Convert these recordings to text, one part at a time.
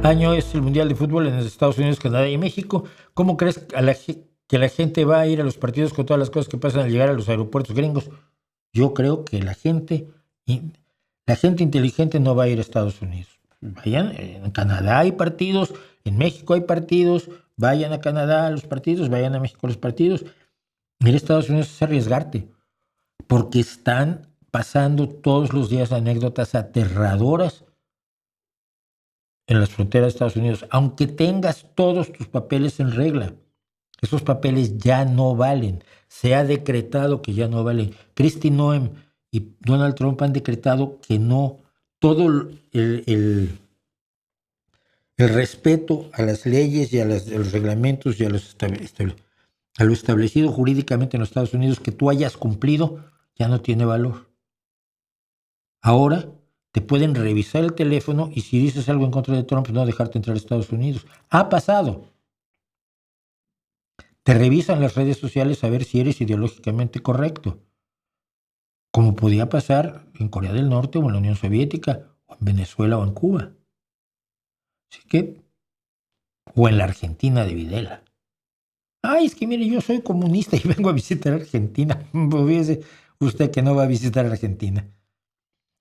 año es el Mundial de Fútbol en Estados Unidos, Canadá y México. ¿Cómo crees que la gente va a ir a los partidos con todas las cosas que pasan al llegar a los aeropuertos gringos? Yo creo que la gente inteligente no va a ir a Estados Unidos. Vayan, en Canadá hay partidos, en México hay partidos, vayan a Canadá a los partidos, vayan a México a los partidos. Ir a Estados Unidos es arriesgarte, porque están pasando todos los días anécdotas aterradoras en las fronteras de Estados Unidos. Aunque tengas todos tus papeles en regla, esos papeles ya no valen. Se ha decretado que ya no valen. Kristi Noem y Donald Trump han decretado que no. Todo el respeto a las leyes y a los reglamentos y a lo establecido jurídicamente en los Estados Unidos que tú hayas cumplido ya no tiene valor. Ahora te pueden revisar el teléfono y si dices algo en contra de Trump, no dejarte entrar a Estados Unidos. Ha pasado. Te revisan las redes sociales a ver si eres ideológicamente correcto, como podía pasar en Corea del Norte o en la Unión Soviética, o en Venezuela o en Cuba. Así que, o en la Argentina de Videla. Ay, es que mire, yo soy comunista y vengo a visitar Argentina. Fíjese usted que no va a visitar Argentina.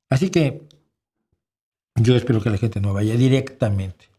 Así que yo espero que la gente no vaya directamente.